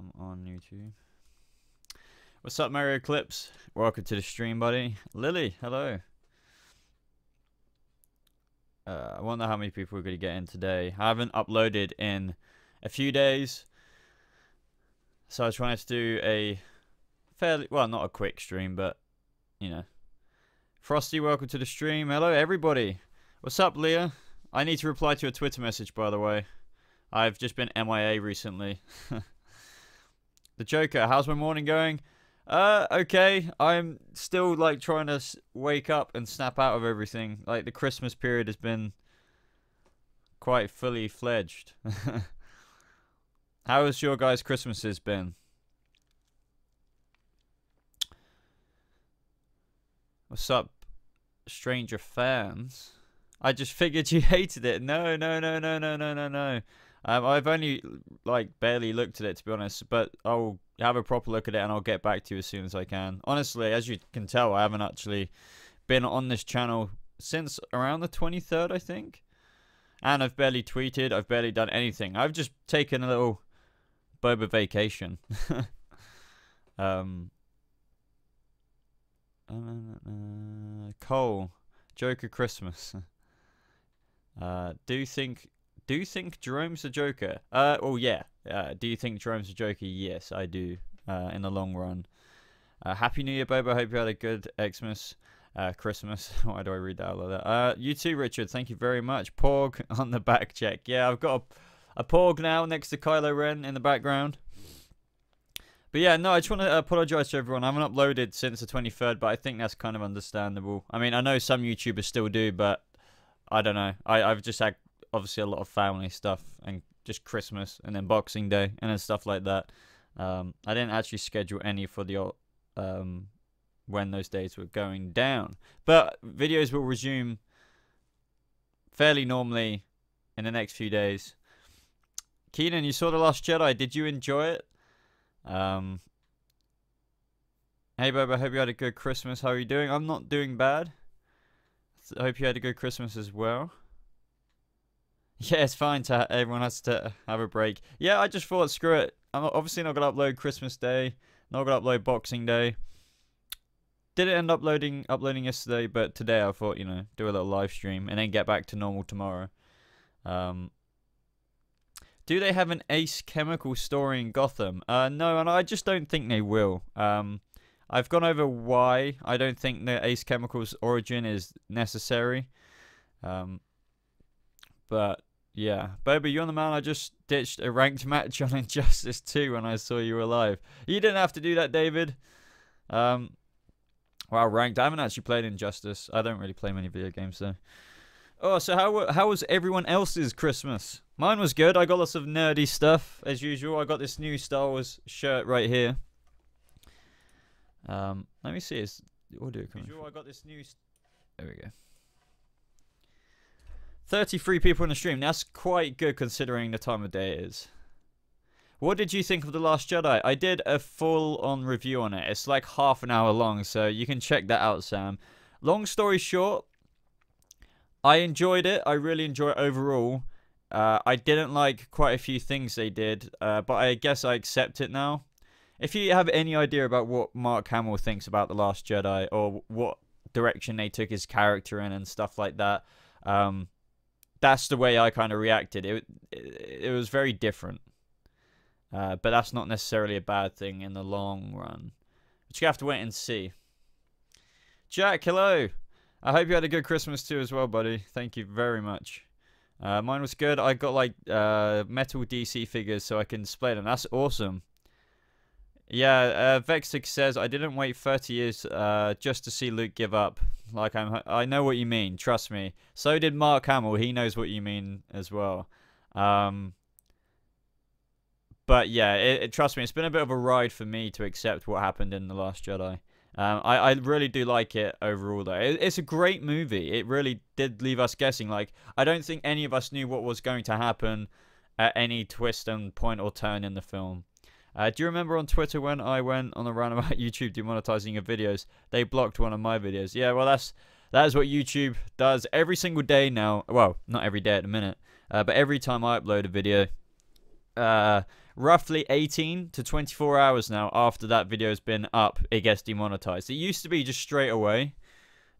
I'm on YouTube. What's up, Mario Clips? Welcome to the stream, buddy. Lily, hello. I wonder how many people we're going to get in today. I haven't uploaded in a few days, so I was trying to do a fairly, well, not a quick stream, but, you know. Frosty, welcome to the stream. Hello, everybody. What's up, Leah? I need to reply to a Twitter message, by the way. I've just been MIA recently. The Joker, how's my morning going? Okay. I'm still, like, trying to wake up and snap out of everything. Like, the Christmas period has been quite fully fledged. How has your guys' Christmases been? What's up, stranger fans? I just figured you hated it. No. I've only, like, barely looked at it, to be honest. But I'll have a proper look at it and I'll get back to you as soon as I can. Honestly, as you can tell, I haven't actually been on this channel since around the 23rd, I think. And I've barely tweeted. I've barely done anything. I've just taken a little Boba vacation. Cole, Joker Christmas. Do you think Jerome's the Joker? Oh yeah. Do you think Jerome's the Joker? Yes, I do. In the long run. Happy New Year, Boba. Hope you had a good Xmas, Christmas. Why do I read that out like that? You too, Richard. Thank you very much. Porg on the back check. Yeah, I've got a Porg now next to Kylo Ren in the background. But yeah, no, I just want to apologize to everyone. I haven't uploaded since the 23rd, but I think that's kind of understandable. I mean, I know some YouTubers still do, but I don't know. I've just had, obviously, a lot of family stuff and just Christmas and then Boxing Day and then stuff like that. I didn't actually schedule any for the when those days were going down. But videos will resume fairly normally in the next few days. Keenan, you saw The Last Jedi. Did you enjoy it? Hey Boba, hope you had a good Christmas. How are you doing? I'm not doing bad. I hope you had a good Christmas as well. Yeah, it's fine to everyone has to have a break. Yeah, I just thought, screw it. I'm obviously not gonna upload Christmas Day. Not gonna upload Boxing Day. Didn't end up uploading yesterday, but today I thought, you know, do a little live stream and then get back to normal tomorrow. Do they have an Ace Chemical story in Gotham? No, and I just don't think they will. I've gone over why I don't think the Ace Chemical's origin is necessary. But yeah, Boba, you're the man. I just ditched a ranked match on Injustice 2 when I saw you were live. You didn't have to do that, David. Well, ranked. I haven't actually played Injustice. I don't really play many video games though. Oh, so how was everyone else's Christmas? Mine was good. I got lots of nerdy stuff as usual. I got this new Star Wars shirt right here. Let me see his audio coming. I got this new. There we go. 33 people in the stream. That's quite good considering the time of day it is. What did you think of The Last Jedi? I did a full-on review on it. It's like half an hour long, so you can check that out, Sam. Long story short, I enjoyed it. I really enjoy it overall. I didn't like quite a few things they did, but I guess I accept it now. If you have any idea about what Mark Hamill thinks about The Last Jedi or what direction they took his character in and stuff like that, that's the way I kind of reacted. It was very different. But that's not necessarily a bad thing in the long run. But you have to wait and see. Jack, hello. I hope you had a good Christmas too as well, buddy. Thank you very much. Mine was good. I got like metal DC figures so I can display them. That's awesome. Yeah, Vexig says, I didn't wait 30 years just to see Luke give up. Like I know what you mean. Trust me. So did Mark Hamill. He knows what you mean as well. But yeah, trust me, it's been a bit of a ride for me to accept what happened in The Last Jedi. I really do like it overall, though. It's a great movie. It really did leave us guessing. Like, I don't think any of us knew what was going to happen at any twist and point or turn in the film. Do you remember on Twitter when I went on a rant about YouTube demonetizing your videos? They blocked one of my videos. Yeah, well, that is what YouTube does every single day now. Well, not every day at the minute, but every time I upload a video, roughly 18 to 24 hours now after that video's been up, it gets demonetized. It used to be just straight away.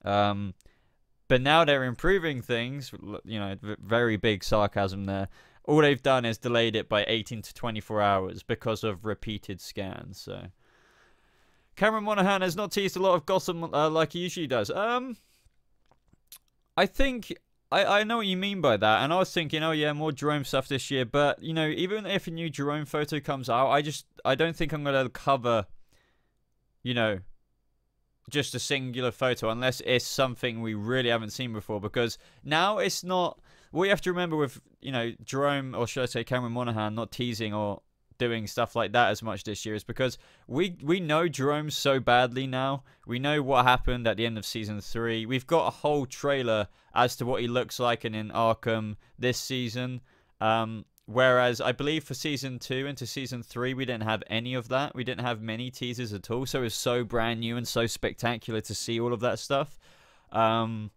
But now they're improving things, you know, very big sarcasm there. All they've done is delayed it by 18 to 24 hours because of repeated scans. So Cameron Monaghan has not teased a lot of Gotham like he usually does. I think I know what you mean by that, and I was thinking, oh yeah, more Jerome stuff this year. But you know, even if a new Jerome photo comes out, I don't think I'm gonna cover, you know, just a singular photo unless it's something we really haven't seen before, because now it's not. What you have to remember with, you know, Jerome, or should I say Cameron Monaghan, not teasing or doing stuff like that as much this year, is because we know Jerome so badly now. We know what happened at the end of season 3. We've got a whole trailer as to what he looks like in Arkham this season. Whereas I believe for season 2 into season 3, we didn't have any of that. We didn't have many teasers at all. So it was so brand new and so spectacular to see all of that stuff. No,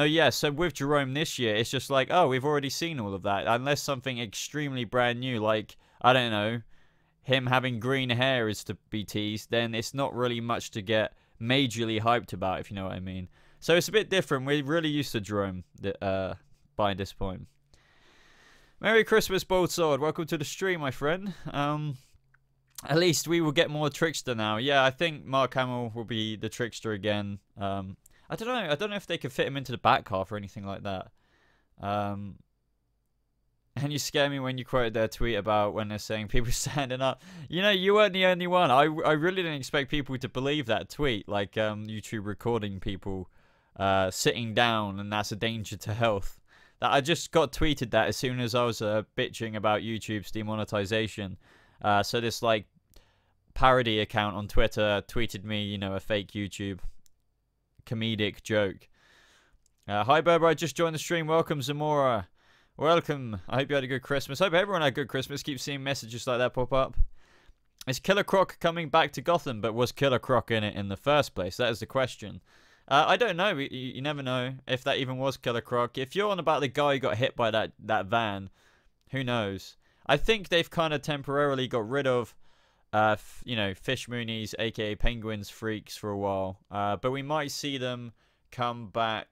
yeah, so with Jerome this year, it's just like, oh, we've already seen all of that. Unless something extremely brand new, like, I don't know, him having green hair is to be teased, then it's not really much to get majorly hyped about, if you know what I mean. So it's a bit different. We're really used to Jerome by this point. Merry Christmas, Bold Sword. Welcome to the stream, my friend. At least we will get more Trickster now. Yeah, I think Mark Hamill will be the Trickster again. I don't know. I don't know if they could fit him into the back half or anything like that. And you scare me when you quoted their tweet about when they're saying people standing up. You know, you weren't the only one. I really didn't expect people to believe that tweet. Like YouTube recording people sitting down, and that's a danger to health. That I just got tweeted that as soon as I was bitching about YouTube's demonetization. So this like parody account on Twitter tweeted me, you know, a fake YouTube comedic joke. Hi Boba, I just joined the stream. Welcome Zamora. Welcome. I hope you had a good Christmas. Hope everyone had a good Christmas. Keep seeing messages like that pop up. Is Killer Croc coming back to Gotham? But was Killer Croc in it in the first place? That is the question. I don't know. You never know if that even was Killer Croc. If you're on about the guy who got hit by that van, who knows? I think they've kind of temporarily got rid of, you know, Fish Moonies, aka Penguins Freaks, for a while. But we might see them come back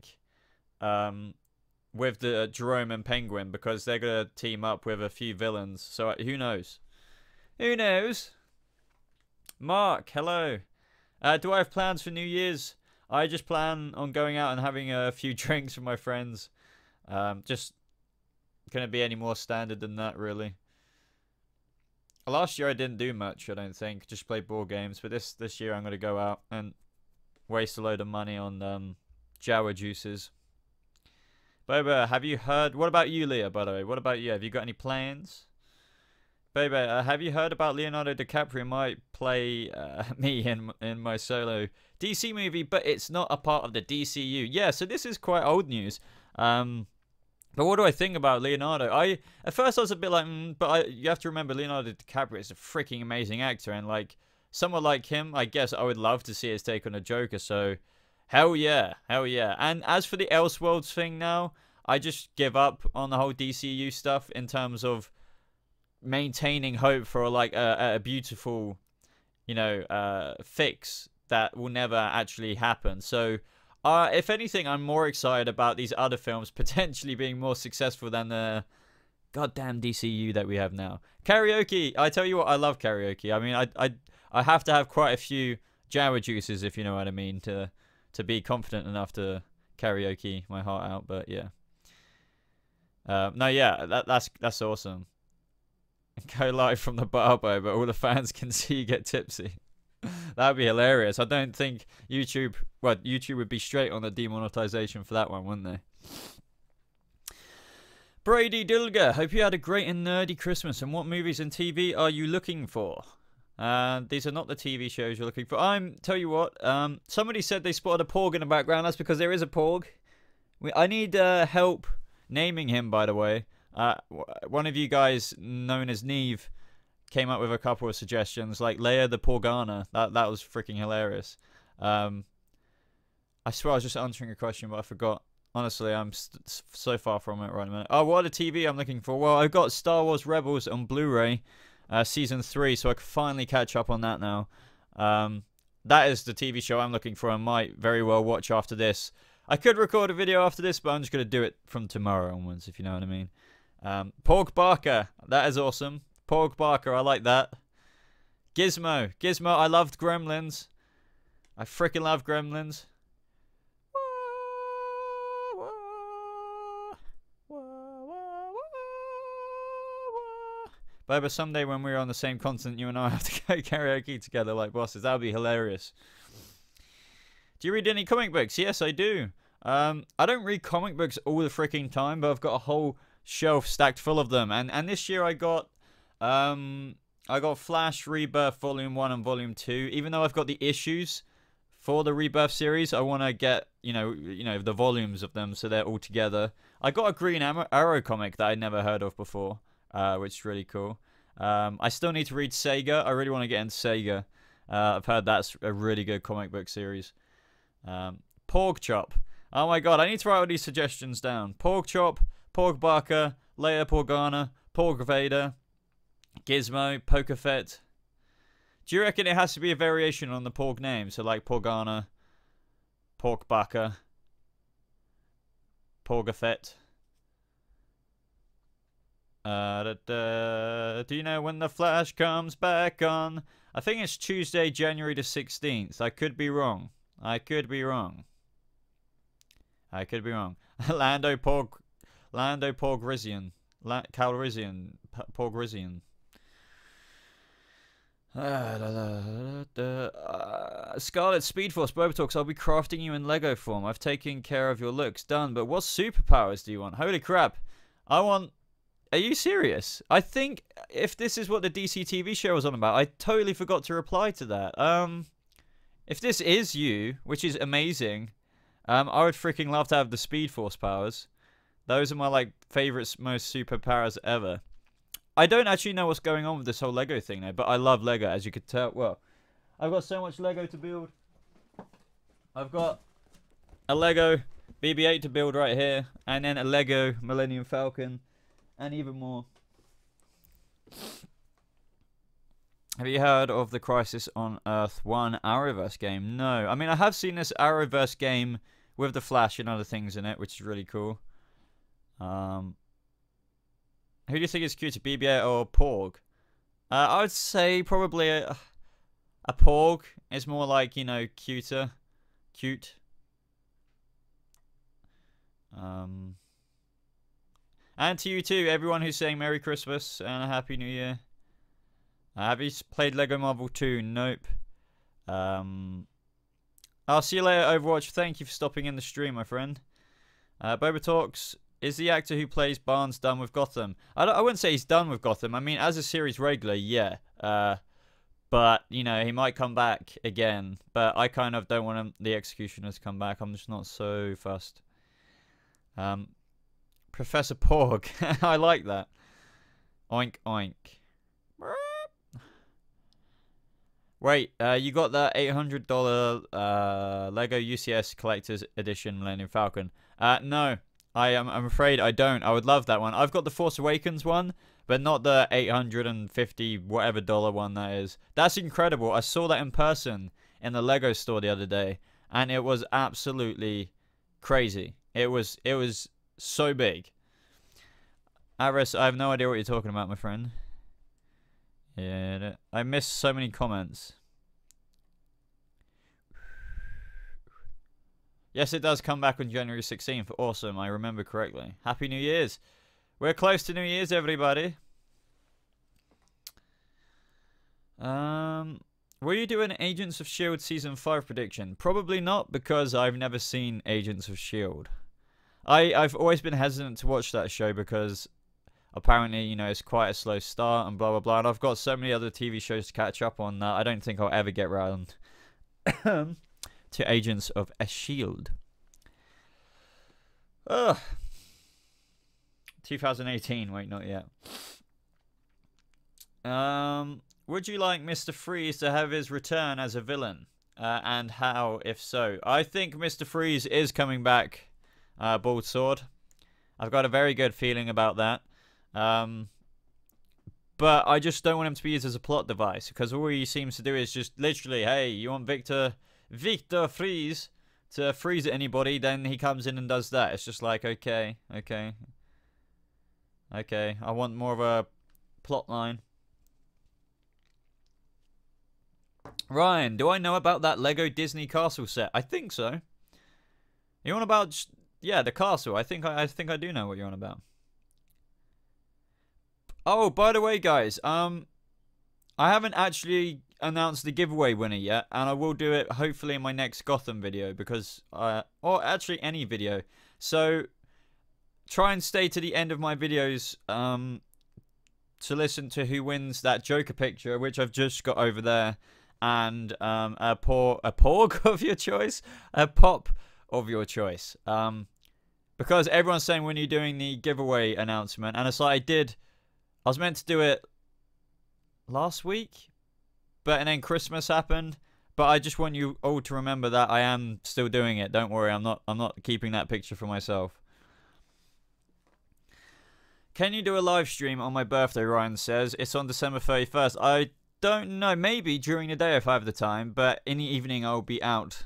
with the Jerome and Penguin, because they're going to team up with a few villains. So who knows? Who knows? Mark, hello. Do I have plans for New Year's? I just plan on going out and having a few drinks with my friends. Just couldn't be any more standard than that, really. Last year I didn't do much, I don't think. Just play board games. But this year I'm going to go out and waste a load of money on Jawa juices. Boba, have you heard... What about you, Leah, by the way? What about you? Have you got any plans? Boba, have you heard about Leonardo DiCaprio might play me in my solo DC movie, but it's not a part of the DCU? Yeah, so this is quite old news. But what do I think about Leonardo? At first I was a bit like, you have to remember Leonardo DiCaprio is a freaking amazing actor, and like someone like him, I guess I would love to see his take on a Joker. So hell yeah, hell yeah. And as for the Elseworlds thing now, I just give up on the whole DCU stuff in terms of maintaining hope for like a beautiful, you know, fix that will never actually happen. So if anything, I'm more excited about these other films potentially being more successful than the goddamn DCU that we have now. Karaoke, I tell you what, I love karaoke. I mean, I have to have quite a few Jawa juices, if you know what I mean, to be confident enough to karaoke my heart out. But yeah, no, yeah, that's awesome. Go live from the bar, but all the fans can see you get tipsy. That would be hilarious. I don't think YouTube would be straight on the demonetization for that one, wouldn't they? Brady Dilger, hope you had a great and nerdy Christmas. And what movies and TV are you looking for? These are not the TV shows you're looking for. Tell you what, somebody said they spotted a porg in the background. That's because there is a porg. I need help naming him, by the way. One of you guys, known as Neve, came up with a couple of suggestions, like Leia the Porgana. That was freaking hilarious. I swear I was just answering a question, but I forgot Honestly, I'm so far from it right now. Oh, what a TV I'm looking for. Well, I've got Star Wars Rebels on Blu-ray, Season 3, so I can finally catch up on that now. That is the TV show I'm looking for. I might very well watch after this. I could record a video after this, but I'm just going to do it from tomorrow onwards, if you know what I mean. Porg Barker. That is awesome. Porg Barker, I like that. Gizmo. Gizmo, I loved Gremlins. I freaking love Gremlins. Boba, someday when we're on the same continent, you and I have to go karaoke together like bosses. That would be hilarious. Do you read any comic books? Yes, I do. I don't read comic books all the freaking time, but I've got a whole shelf stacked full of them. And this year I got Flash Rebirth Volume 1 and Volume 2. Even though I've got the issues for the Rebirth series, I want to get, you know, the volumes of them so they're all together. I got a Green Arrow comic that I'd never heard of before, which is really cool. I still need to read Sega. I really want to get into Sega. I've heard that's a really good comic book series. Porg Chop. Oh my god, I need to write all these suggestions down. Porg Chop, Porg Barker, Leia Porgana, Porg Vader, Gizmo, Pokerfet. Do you reckon it has to be a variation on the Porg name? So like Porgana, Pork Barker, Porgafet. Do you know when the Flash comes back on? I think it's Tuesday, January the 16th. I could be wrong. I could be wrong. Lando Porgrisian. Calrissian. Porgrisian. Scarlet Speed Force BobaTalks. I'll be crafting you in Lego form. I've taken care of your looks. Done. But what superpowers do you want? Holy crap. I want... Are you serious? I think if this is what the DC TV show was on about, I totally forgot to reply to that. If this is you, which is amazing, I would freaking love to have the Speed Force powers. Those are my, like, favorite, most superpowers ever. I don't actually know what's going on with this whole Lego thing, though, but I love Lego, as you could tell. Well, I've got so much Lego to build. I've got a Lego BB-8 to build right here, and then a Lego Millennium Falcon, and even more. Have you heard of the Crisis on Earth 1 Arrowverse game? No. I mean, I have seen this Arrowverse game with the Flash and other things in it, which is really cool. Who do you think is cuter, BB-8 or Porg? I would say probably a Porg. It's more like, you know, cuter. Cute. And to you too, everyone who's saying Merry Christmas and a Happy New Year. Have you played Lego Marvel 2? Nope. I'll see you later, Overwatch. Thank you for stopping in the stream, my friend. BobaTalks. Is the actor who plays Barnes done with Gotham? I wouldn't say he's done with Gotham. I mean, as a series regular, yeah. But, you know, he might come back again. But I kind of don't want the Executioner to come back. I'm just not so fussed. Professor Porg. I like that. Oink, oink. Wait, you got that $800 Lego UCS Collector's Edition Millennium Falcon. No. I'm afraid I don't. I would love that one. I've got the Force Awakens one, but not the $850 whatever dollar one that is. That's incredible. I saw that in person in the Lego store the other day, and it was absolutely crazy. It was so big. Aris, I have no idea what you're talking about, my friend. Yeah, I missed so many comments. Yes, it does come back on January 16th. Awesome, I remember correctly. Happy New Year's. We're close to New Year's, everybody. Will you do an Agents of S.H.I.E.L.D. Season 5 prediction? Probably not, because I've never seen Agents of S.H.I.E.L.D. I've always been hesitant to watch that show because apparently, you know, it's quite a slow start and blah, blah, blah. And I've got so many other TV shows to catch up on that I don't think I'll ever get around to Agents of S.H.I.E.L.D. 2018. Wait, not yet. Would you like Mr. Freeze to have his return as a villain? And how, if so? I think Mr. Freeze is coming back bald sword. I've got a very good feeling about that. But I just don't want him to be used as a plot device, because all he seems to do is just literally, hey, you want Victor Freeze to freeze at anybody, then he comes in and does that. It's just like, okay. I want more of a plot line. Ryan, do I know about that Lego Disney castle set? I think so. You on about, yeah, the castle? I think I do know what you're on about. Oh, by the way, guys, I haven't actually announced the giveaway winner yet, and I will do it hopefully in my next Gotham video, because, or actually any video. So try and stay to the end of my videos to listen to who wins that Joker picture, which I've just got over there, and a porg of your choice, a pop of your choice. Because everyone's saying when you're doing the giveaway announcement, and it's like I was meant to do it last week, and then Christmas happened. But I just want you all to remember that I am still doing it. Don't worry, I'm not keeping that picture for myself. Can you do a live stream on my birthday? Ryan says it's on December 31st. I don't know, maybe during the day if I have the time, but in the evening I'll be out.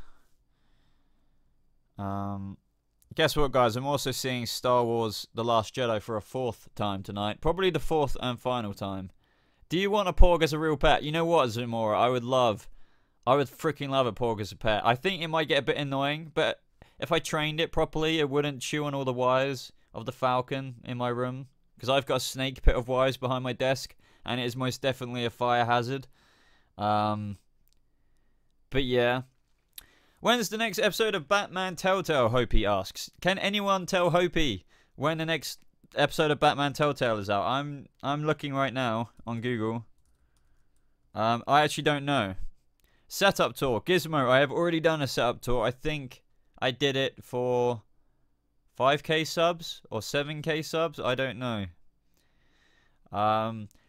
Guess what, guys? I'm also seeing Star Wars The Last Jedi for a 4th time tonight. Probably the 4th and final time. Do you want a porg as a real pet? You know what, Zamora? I would freaking love a porg as a pet. I think it might get a bit annoying, but if I trained it properly, it wouldn't chew on all the wires of the Falcon in my room. Because I've got a snake pit of wires behind my desk, and it is most definitely a fire hazard. But yeah. When's the next episode of Batman Telltale? Hopi asks. Can anyone tell Hopi when the next episode of Batman Telltale is out? I'm looking right now on Google. I actually don't know. Setup tour. Gizmo, I have already done a setup tour. I think I did it for 5k subs or 7k subs. I don't know.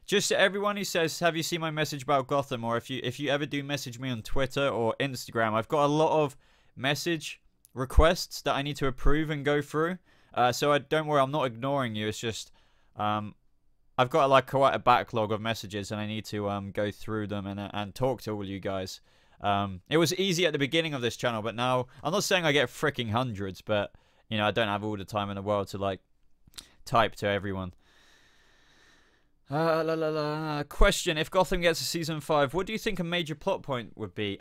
Just to everyone who says, have you seen my message about Gotham? Or if you ever do message me on Twitter or Instagram, I've got a lot of message requests that I need to approve and go through. So don't worry, I'm not ignoring you. It's just I've got like quite a backlog of messages, and I need to go through them and talk to all you guys. It was easy at the beginning of this channel, but now I'm not saying I get freaking hundreds, but you know, I don't have all the time in the world to like type to everyone. Question: if Gotham gets a season 5, what do you think a major plot point would be?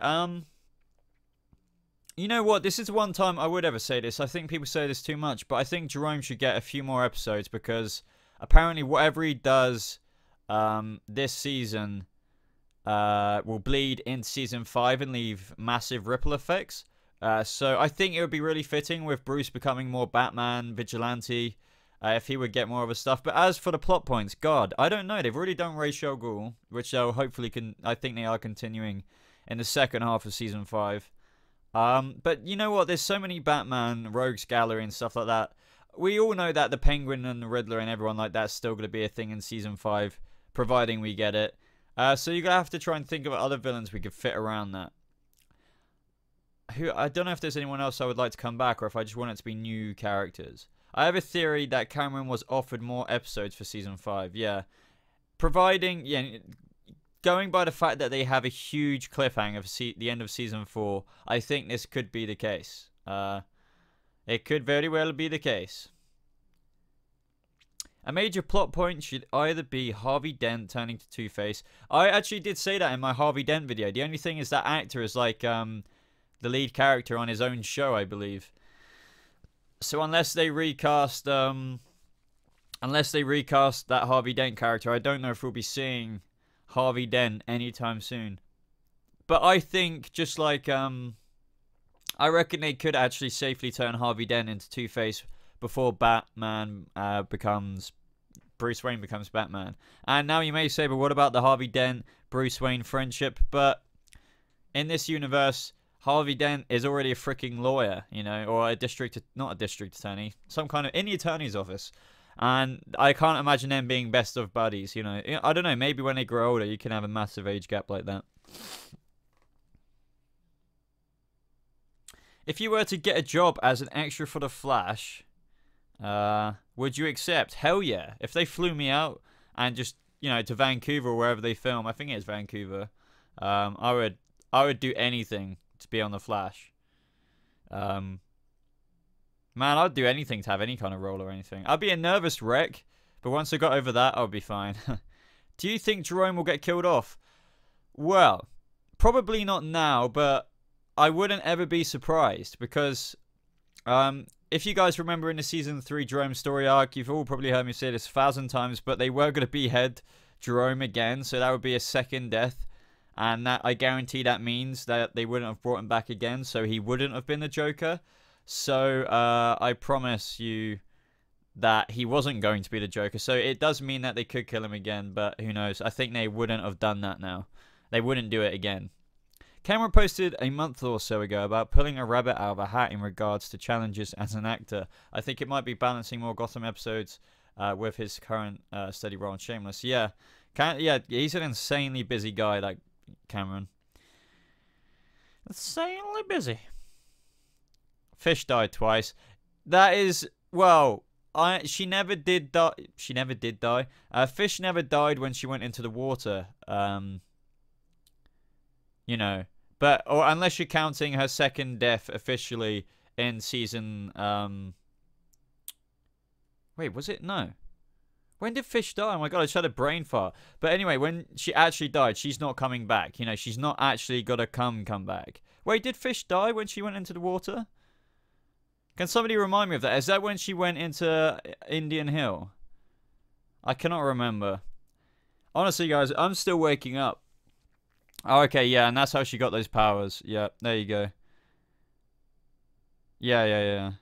You know what? This is the one time I would ever say this. I think people say this too much, but I think Jerome should get a few more episodes, because apparently whatever he does this season will bleed into season 5 and leave massive ripple effects. So I think it would be really fitting with Bruce becoming more Batman, vigilante, if he would get more of his stuff. But as for the plot points, God, I don't know. They've already done Ra's al Ghul, which they'll hopefully I think they are continuing in the second half of season 5. But you know what? There's so many Batman Rogues Gallery and stuff like that. We all know that the Penguin and the Riddler and everyone like that's still going to be a thing in season 5, providing we get it. So you're going to have to try and think of other villains we could fit around that. I don't know if there's anyone else I would like to come back, or if I just want it to be new characters. I have a theory that Cameron was offered more episodes for season 5. Yeah, providing, yeah, going by the fact that they have a huge cliffhanger of the end of season 4, I think this could be the case. It could very well be the case. A major plot point should either be Harvey Dent turning to Two-Face. I actually did say that in my Harvey Dent video. The only thing is that actor is like the lead character on his own show, I believe. So unless they recast that Harvey Dent character, I don't know if we'll be seeing Harvey Dent anytime soon. But I think just like I reckon they could actually safely turn Harvey Dent into Two-Face before Bruce Wayne becomes Batman. And now you may say, but what about the Harvey Dent Bruce Wayne friendship? But in this universe, Harvey Dent is already a freaking lawyer, you know, or not a district attorney, some kind of, in the attorney's office. And I can't imagine them being best of buddies, you know. I don't know, maybe when they grow older, you can have a massive age gap like that. If you were to get a job as an extra for the Flash, would you accept? Hell yeah. If they flew me out and just, you know, to Vancouver or wherever they film, I think it is Vancouver, I would do anything to be on the Flash. Man, I'd do anything to have any kind of role or anything. I'd be a nervous wreck, but once I got over that, I'll be fine. Do you think Jerome will get killed off? Well, probably not now, but I wouldn't ever be surprised because if you guys remember in the Season 3 Jerome story arc, you've all probably heard me say this 1,000 times, but they were going to behead Jerome again, so that would be a second death. And that I guarantee that means that they wouldn't have brought him back again, so he wouldn't have been the Joker. So I promise you that he wasn't going to be the Joker. So it does mean that they could kill him again, but who knows? I think they wouldn't have done that now. They wouldn't do it again. Cameron posted a month or so ago about pulling a rabbit out of a hat in regards to challenges as an actor. I think it might be balancing more Gotham episodes with his current steady role in Shameless. Yeah, he's an insanely busy guy, like Cameron. Insanely busy. Fish died twice. That is, well, she never did die. She never did die. Fish never died when she went into the water. You know, but or unless you're counting her second death officially in season. Wait, was it? No. When did Fish die? Oh my god, I just had a brain fart. But anyway, when she actually died, she's not coming back. You know, she's not actually got to come back. Wait, did Fish die when she went into the water? Can somebody remind me of that? Is that when she went into Indian Hill? I cannot remember. Honestly, guys, I'm still waking up. Oh, okay, yeah, and that's how she got those powers. Yeah, there you go. Yeah.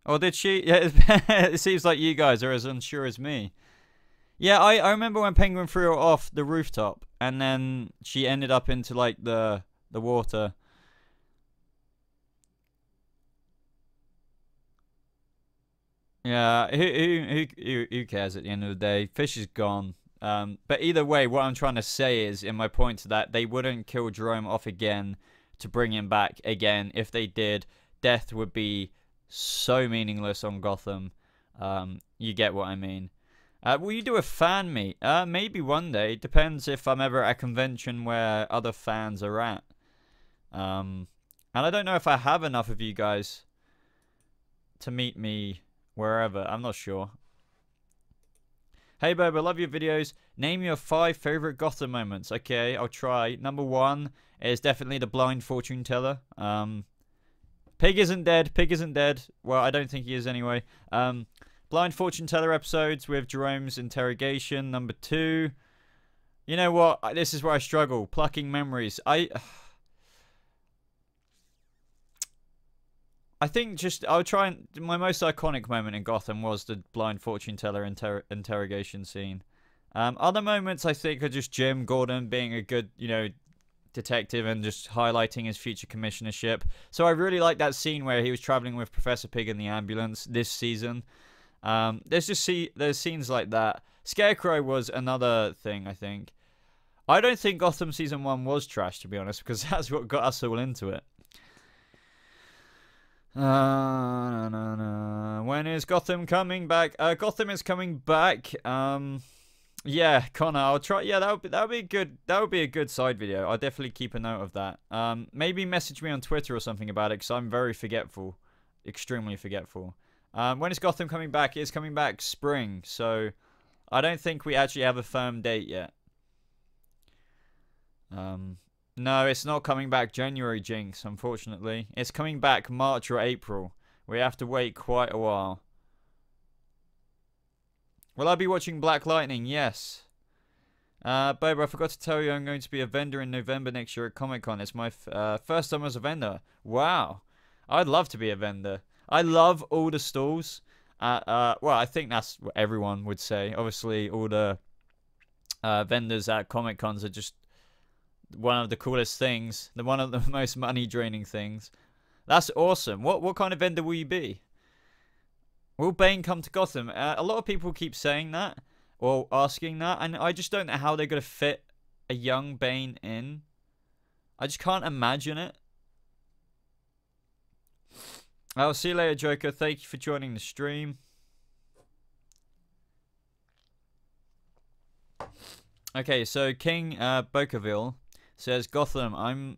Or did she? Yeah, it seems like you guys are as unsure as me. Yeah, I remember when Penguin threw her off the rooftop, and then she ended up into, like, the water. Yeah, who cares at the end of the day? Fish is gone. But either way, what I'm trying to say is, in my point to that, they wouldn't kill Jerome off again to bring him back again. If they did, death would be so meaningless on Gotham. You get what I mean. Will you do a fan meet? Maybe one day. Depends if I'm ever at a convention where other fans are at. And I don't know if I have enough of you guys to meet me wherever. I'm not sure. Hey Boba, love your videos. Name your 5 favorite Gotham moments. Okay, I'll try. Number 1 is definitely the blind fortune teller. Pig isn't dead. Pig isn't dead. Well, I don't think he is anyway. Blind fortune teller episodes with Jerome's interrogation. Number 2. You know what? This is where I struggle. Plucking memories. I think I'll try and my most iconic moment in Gotham was the blind fortune teller interrogation scene. Other moments I think are just Jim Gordon being a good, you know, detective and just highlighting his future commissionership. So I really like that scene where he was traveling with Professor Pig in the ambulance this season. There's scenes like that. Scarecrow was another thing, I think. I don't think Gotham Season 1 was trash, to be honest, because that's what got us all into it. When is Gotham coming back? Gotham is coming back. Yeah, Connor, I'll try. Yeah, that would be good. That would be a good side video. I'll definitely keep a note of that. Maybe message me on Twitter or something about it, because I'm very forgetful, extremely forgetful. When is Gotham coming back? It's coming back spring, so I don't think we actually have a firm date yet. No, it's not coming back January, Jinx, unfortunately. It's coming back March or April. We have to wait quite a while. Will I be watching Black Lightning? Yes. Boba, I forgot to tell you I'm going to be a vendor in November next year at Comic-Con. It's my first time as a vendor. Wow. I'd love to be a vendor. I love all the stalls. Well, I think that's what everyone would say. Obviously, all the vendors at Comic-Cons are just one of the coolest things. One of the most money-draining things. That's awesome. What kind of vendor will you be? Will Bane come to Gotham? A lot of people keep saying that, or asking that, and I just don't know how they're going to fit a young Bane in. I just can't imagine it. I'll see you later, Joker. Thank you for joining the stream. Okay, so King Bokaville says, Gotham, I'm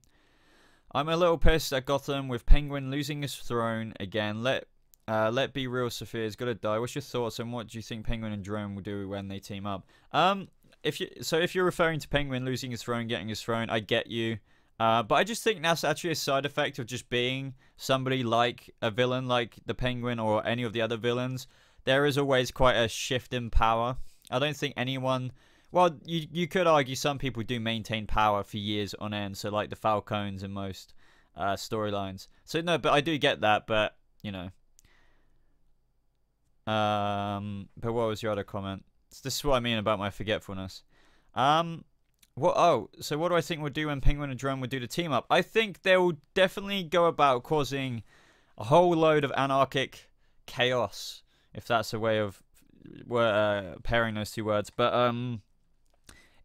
a little pissed at Gotham with Penguin losing his throne again. Let be real, Sophia's gotta die. What's your thoughts on what do you think Penguin and Jerome will do when they team up? If you're referring to Penguin losing his throne, getting his throne, I get you. But I just think that's actually a side effect of just being somebody like a villain like the Penguin or any of the other villains. There is always quite a shift in power. I don't think anyone... Well, you could argue some people do maintain power for years on end, so like the Falcons in most storylines. So no, but I do get that, but, you know. But what was your other comment? This is what I mean about my forgetfulness. So what do I think we'll do when Penguin and Drone will do the team up? I think they will definitely go about causing a whole load of anarchic chaos, if that's a way of pairing those two words. But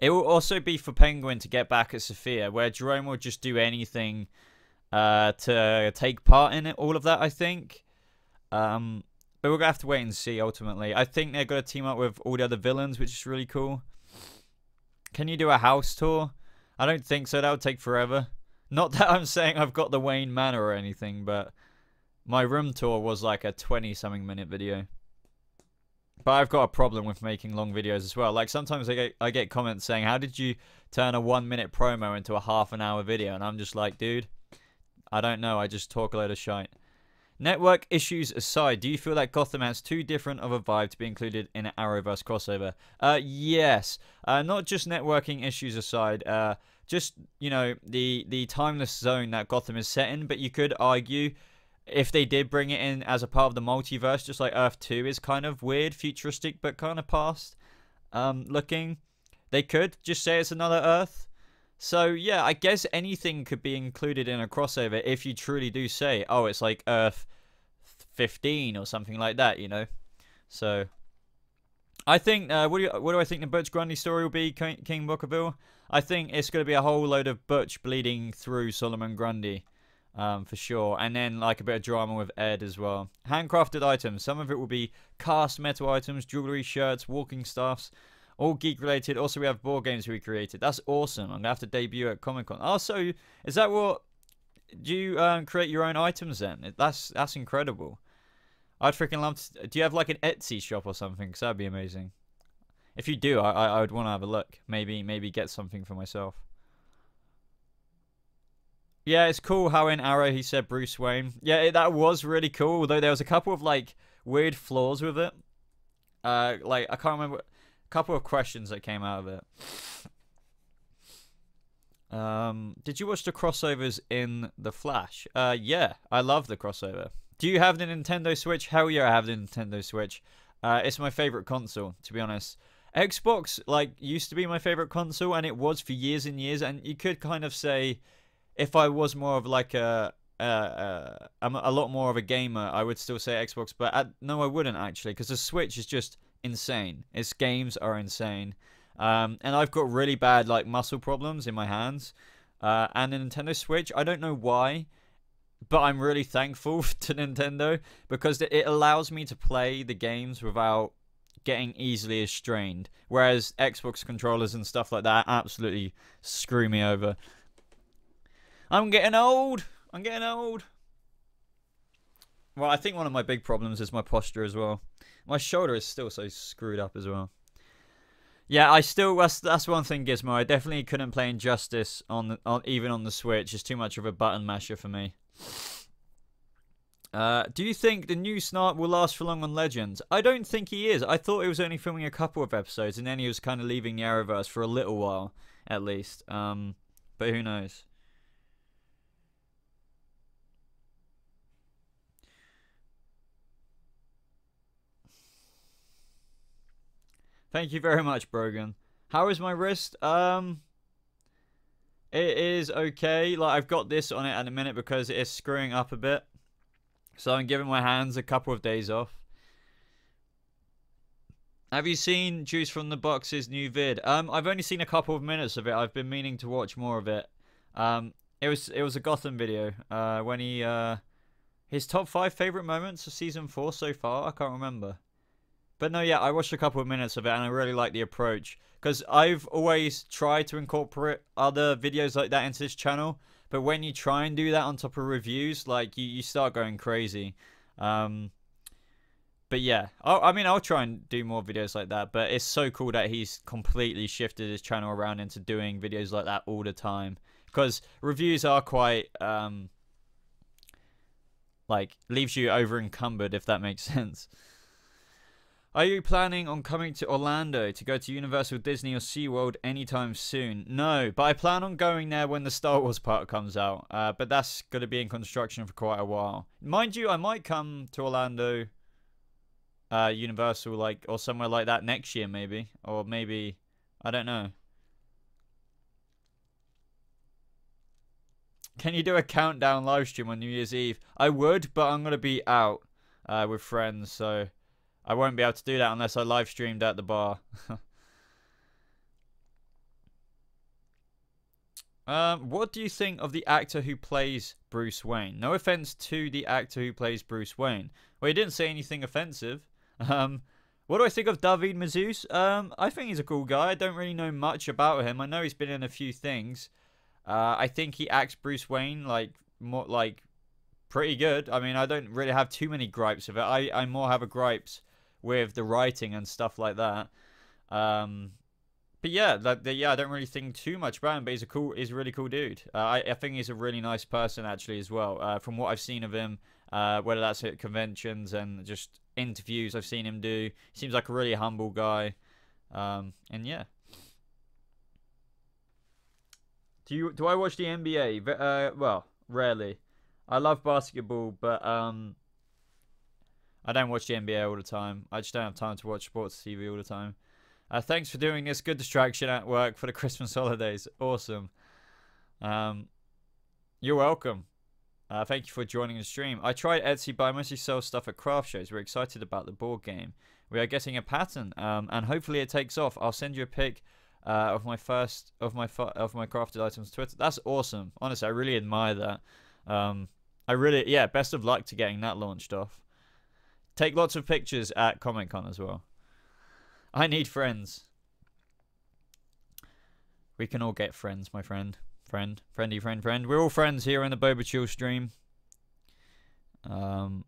it will also be for Penguin to get back at Sophia, where Jerome will just do anything to take part in it. All of that, I think. But we're going to have to wait and see, ultimately. I think they're going to team up with all the other villains, which is really cool. Can you do a house tour? I don't think so. That would take forever. Not that I'm saying I've got the Wayne Manor or anything, but my room tour was like a 20-something minute video. But I've got a problem with making long videos as well. Like sometimes I get comments saying, how did you turn a 1-minute promo into a half-an-hour video? And I'm just like, dude, I don't know. I just talk a load of shite. Network issues aside, do you feel that Gotham has too different of a vibe to be included in an Arrowverse crossover? Yes. Not just networking issues aside. Just, you know, the timeless zone that Gotham is set in. But you could argue, if they did bring it in as a part of the multiverse, just like Earth 2 is kind of weird, futuristic, but kind of past looking. They could just say it's another Earth. So, yeah, I guess anything could be included in a crossover if you truly do say, oh, it's like Earth 15 or something like that, you know? So, I think, what do I think the Butch Grundy story will be, King Bookerville? I think it's going to be a whole load of Butch bleeding through Solomon Grundy, for sure. And then, like, a bit of drama with Ed as well. Handcrafted items. Some of it will be cast metal items, jewelry, shirts, walking staffs. All geek related. Also, we have board games we created. That's awesome. I'm gonna have to debut at Comic-Con. Oh, so is that what? Do you create your own items then? That's incredible. I'd freaking love to. Do you have like an Etsy shop or something? Because that'd be amazing. If you do, I would want to have a look. Maybe get something for myself. Yeah, it's cool how in Arrow he said Bruce Wayne. Yeah, that was really cool. Although there was a couple of like weird flaws with it. Like I can't remember. Couple of questions that came out of it. Did you watch the crossovers in The Flash? Yeah, I love the crossover. Do you have the Nintendo Switch? Hell yeah, I have the Nintendo Switch. It's my favorite console, to be honest. Xbox, like, used to be my favorite console, and it was for years and years, and you could kind of say, if I was more of like I'm a lot more of a gamer, I would still say Xbox, but no, I wouldn't actually, because the Switch is just insane. Its games are insane, and I've got really bad like muscle problems in my hands, and the Nintendo Switch, I don't know why, but I'm really thankful to Nintendo because it allows me to play the games without getting easily strained, whereas Xbox controllers and stuff like that absolutely screw me over. I'm getting old. Well, I think one of my big problems is my posture as well. My shoulder is still so screwed up as well. Yeah, that's one thing, Gizmo. I definitely couldn't play Injustice even on the Switch. It's too much of a button masher for me. Do you think the new Snart will last for long on Legends? I don't think he is. I thought he was only filming a couple of episodes, and then he was kind of leaving the Arrowverse for a little while, at least. But who knows? Thank you very much, Brogan. How is my wrist? It is okay. Like, I've got this on it at the minute because it is screwing up a bit. So I'm giving my hands a couple of days off. Have you seen Juice from the Box's new vid? I've only seen a couple of minutes of it. I've been meaning to watch more of it. It was a Gotham video. When he His top 5 favorite moments of season 4 so far? I can't remember. But no, yeah, I watched a couple of minutes of it and I really like the approach. Because I've always tried to incorporate other videos like that into this channel. But when you try and do that on top of reviews, like, you start going crazy. But yeah, I mean, I'll try and do more videos like that. But it's so cool that he's completely shifted his channel around into doing videos like that all the time. Because reviews are quite, like, leaves you over encumbered, if that makes sense. Are you planning on coming to Orlando to go to Universal, Disney, or SeaWorld anytime soon? No, but I plan on going there when the Star Wars part comes out. But that's going to be in construction for quite a while. Mind you, I might come to Orlando, Universal, like, or somewhere like that next year, maybe. Or maybe, I don't know. Can you do a countdown live stream on New Year's Eve? I would, but I'm going to be out with friends, so I won't be able to do that unless I live streamed at the bar. What do you think of the actor who plays Bruce Wayne? No offense to the actor who plays Bruce Wayne. Well, he didn't say anything offensive. What do I think of David Mazouz? I think he's a cool guy. I don't really know much about him. I know he's been in a few things. I think he acts Bruce Wayne more pretty good. I mean, I don't really have too many gripes with it. I more have a gripes with the writing and stuff like that. But yeah, I don't really think too much about him. But he's a really cool dude. I think he's a really nice person actually as well. From what I've seen of him, whether that's at conventions and just interviews I've seen him do, he seems like a really humble guy. And yeah. Do I watch the NBA? Well, rarely. I love basketball, but I don't watch the NBA all the time. I just don't have time to watch sports TV all the time. Thanks for doing this. Good distraction at work for the Christmas holidays. Awesome. You're welcome. Thank you for joining the stream. I tried Etsy, but I mostly sell stuff at craft shows. We're excited about the board game. We are getting a pattern, and hopefully it takes off. I'll send you a pic of my crafted items to Twitter. That's awesome. Honestly, I really admire that. Best of luck to getting that launched off. Take lots of pictures at Comic-Con as well. I need friends. We can all get friends, my friend. Friend. We're all friends here in the BobaChills stream. Boba,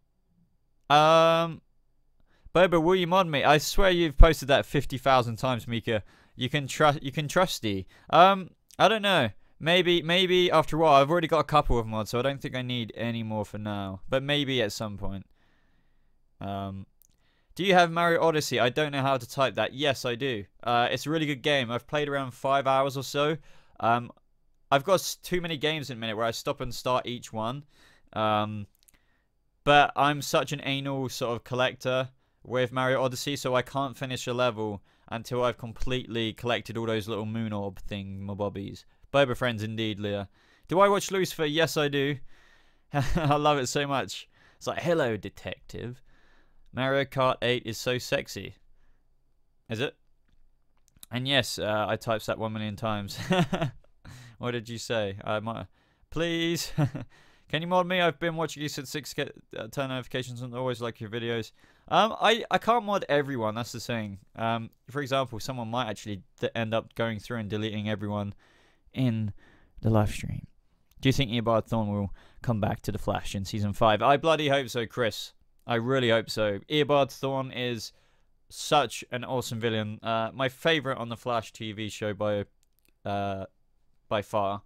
will you mod me? I swear you've posted that 50,000 times, Mika. You can trusty. I don't know. Maybe after a while. I've already got a couple of mods, so I don't think I need any more for now. But maybe at some point. Do you have Mario Odyssey? I don't know how to type that. Yes, I do. It's a really good game. I've played around 5 hours or so. I've got too many games in a minute where I stop and start each one. But I'm such an anal sort of collector with Mario Odyssey, so I can't finish a level until I've completely collected all those little moon orb thingamabobbies. Boba friends indeed, Leah. Do I watch Lucifer? Yes, I do. I love it so much. It's like, hello, detective. Mario Kart 8 is so sexy. Is it? And yes, I typed that 1 million times. What did you say? Please. Can you mod me? I've been watching you since 6 turn notifications and always like your videos. I can't mod everyone, that's the thing. For example, someone might actually end up going through and deleting everyone in the live stream. Do you think Eobard Thorne will come back to The Flash in Season 5? I bloody hope so, Chris. I really hope so. Eobard Thorne is such an awesome villain. My favourite on The Flash TV show by far.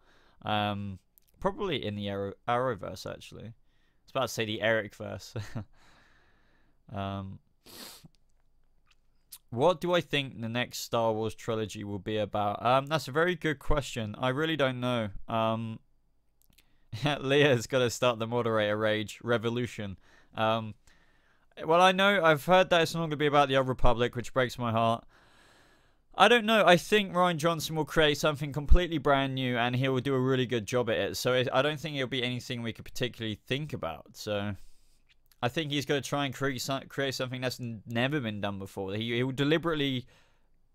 Probably in the Arrowverse, actually. I was about to say the Ericverse. What do I think the next Star Wars trilogy will be about? That's a very good question. I really don't know. Leah's got to start the moderator rage revolution. Well, I know I've heard that it's not going to be about the Old Republic, which breaks my heart. I don't know. I think Rian Johnson will create something completely brand new, and he will do a really good job at it. So I don't think it'll be anything we could particularly think about. So I think he's going to try and create something that's never been done before. He will deliberately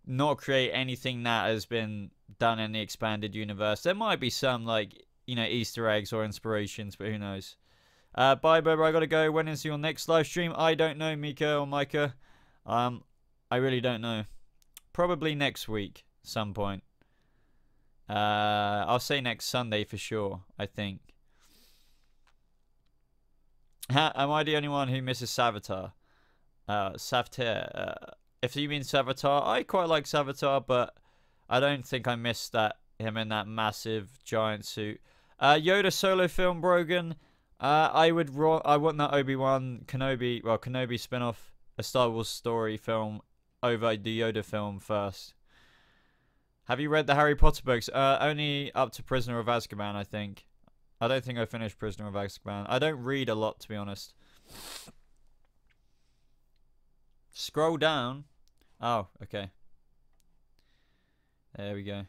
not create anything that has been done in the expanded universe. There might be some, like, Easter eggs or inspirations, but who knows? Bye, Boba. I gotta go. When is your next live stream? I don't know, Mika or Micah. I really don't know. Probably next week, some point. I'll say next Sunday for sure, I think. Am I the only one who misses Savitar? Savtir. If you mean Savitar, I quite like Savitar, but I don't think I missed him in that massive giant suit. Yoda solo film, Brogan. I want that Obi-Wan Kenobi spin-off, a Star Wars story film over the Yoda film first. Have you read the Harry Potter books? Only up to Prisoner of Azkaban, I think. I don't think I finished Prisoner of Azkaban. I don't read a lot, to be honest. Scroll down. Oh, okay. There we go.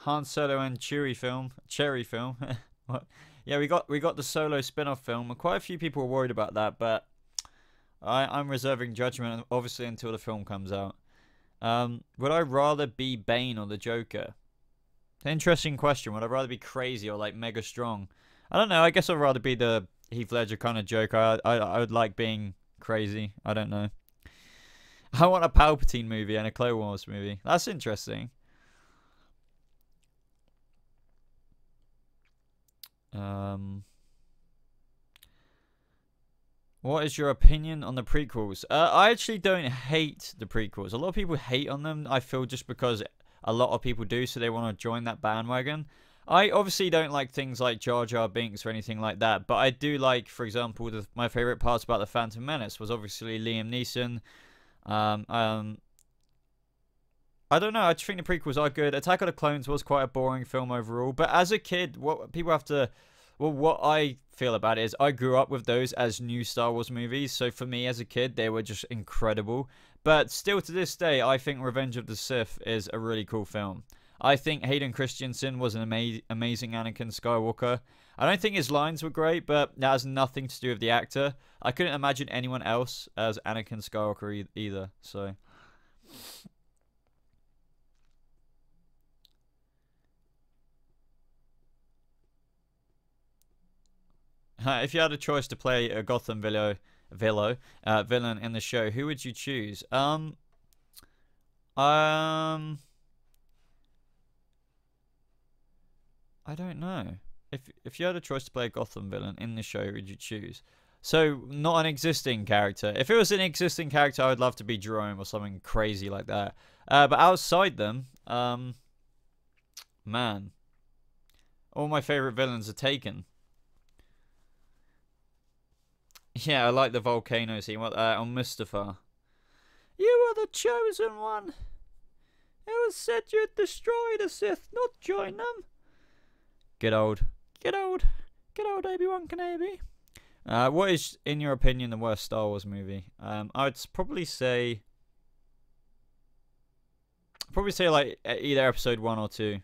Han Solo and Cherry film. What? Yeah, we got the Solo spin-off film. Quite a few people were worried about that, but I'm reserving judgment, obviously, until the film comes out. Would I rather be Bane or the Joker? Interesting question. Would I rather be crazy or like mega strong? I don't know. I guess I'd rather be the Heath Ledger kind of Joker. I would like being crazy. I don't know. I want a Palpatine movie and a Clone Wars movie. That's interesting. What is your opinion on the prequels? I actually don't hate the prequels. A lot of people hate on them, I feel, just because a lot of people do, so they want to join that bandwagon. I obviously don't like things like Jar Jar Binks or anything like that, but I do like, for example, my favorite parts about The Phantom Menace was obviously Liam Neeson. I don't know, I just think the prequels are good. Attack of the Clones was quite a boring film overall, but as a kid, what I feel about it is I grew up with those as new Star Wars movies, so for me as a kid, they were just incredible. But still to this day, I think Revenge of the Sith is a really cool film. I think Hayden Christensen was an amazing Anakin Skywalker. I don't think his lines were great, but that has nothing to do with the actor. I couldn't imagine anyone else as Anakin Skywalker either, so... If you had a choice to play a Gotham villain in the show, who would you choose? I don't know. If you had a choice to play a Gotham villain in the show, who would you choose? So, not an existing character. If it was an existing character, I would love to be Jerome or something crazy like that. But outside them, man, all my favorite villains are taken. Yeah, I like the volcano scene. On Mustafa. You are the chosen one. It was said you'd destroy the Sith, not join them. Good old Obi-Wan Kenobi. What is, in your opinion, the worst Star Wars movie? I'd probably say like either Episode 1 or 2.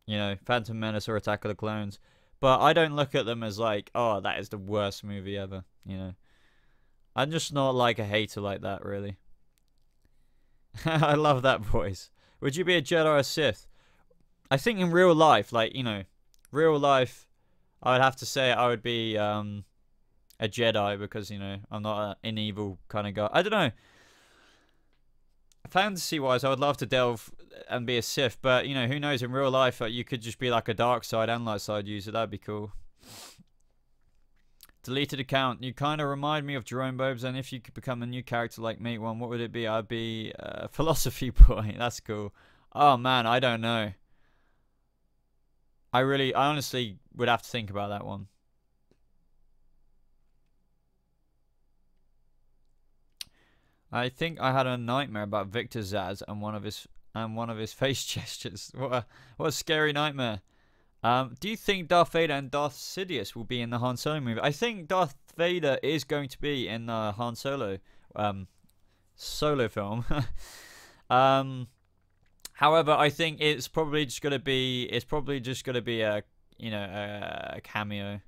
You know, Phantom Menace or Attack of the Clones. But I don't look at them as like, oh, that is the worst movie ever, you know. I'm just not like a hater like that, really. I love that voice. Would you be a Jedi or a Sith? I think in real life, like, you know, real life, I would have to say I would be a Jedi because, you know, I'm not an evil kind of guy. I don't know. Fantasy-wise, I would love to delve and be a Sith, but, you know, who knows, in real life, you could just be like a dark side and light side user. That'd be cool. Deleted account. You kind of remind me of Jerome Bobes, and if you could become a new character like Mate One, what would it be? I'd be a philosophy boy. That's cool. Oh, man, I don't know. I honestly would have to think about that one. I think I had a nightmare about Victor Zsasz and one of his face gestures. What a scary nightmare. Do you think Darth Vader and Darth Sidious will be in the Han Solo movie? I think Darth Vader is going to be in the Han Solo solo film. However, I think it's probably just gonna be a, you know, a cameo.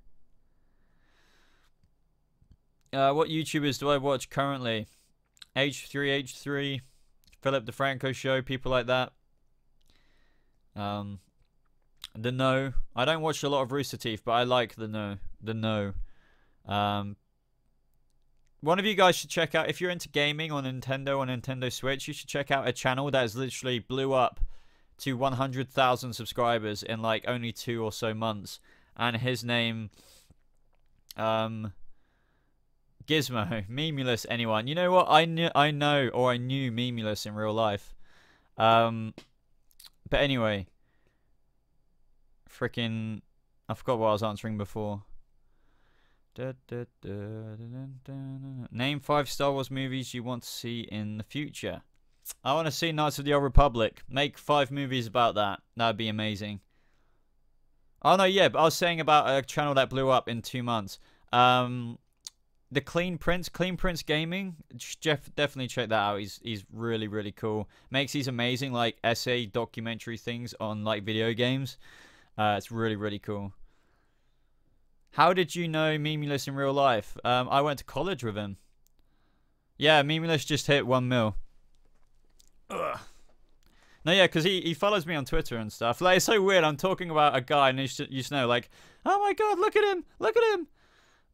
What YouTubers do I watch currently? H3H3, Philip DeFranco Show, people like that. The No. I don't watch a lot of Rooster Teeth, but I like the No. The No. One of you guys should check out, if you're into gaming on Nintendo or Nintendo Switch, you should check out a channel that has literally blew up to 100,000 subscribers in like only 2 or so months. And his name, Gizmo, Memulous, anyone. You know what? I knew Memulous in real life. But anyway, freaking, I forgot what I was answering before. Name 5 Star Wars movies you want to see in the future. I want to see Knights of the Old Republic. Make 5 movies about that. That'd be amazing. Oh no, yeah, but I was saying about a channel that blew up in 2 months. The Clean Prince Gaming. Definitely check that out. He's really, really cool. Makes these amazing like essay documentary things on like video games. It's really, really cool. How did you know Memulous in real life? I went to college with him. Yeah, Memulous just hit 1 mil. Ugh. No, yeah, because he follows me on Twitter and stuff. Like, it's so weird. I'm talking about a guy and you just know, like, oh my god, look at him, look at him.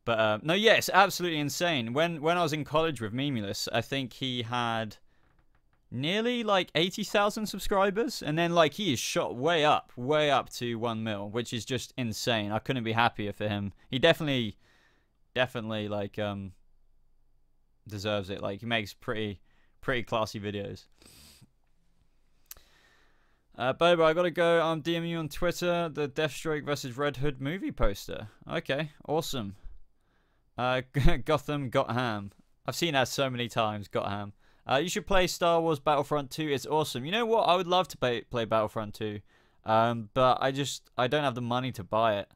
But no, yeah, it's absolutely insane. When I was in college with Memulous, I think he had nearly like 80,000 subscribers, and then like he is shot way up to 1 mil, which is just insane. I couldn't be happier for him. He definitely like deserves it. Like, he makes pretty classy videos. Boba, I gotta go. I'm DMing you on Twitter the Deathstroke versus Red Hood movie poster. Okay, awesome. Gotham got ham. I've seen that so many times. Got ham. You should play Star Wars Battlefront 2. It's awesome. You know what? I would love to play Battlefront 2. But I don't have the money to buy it.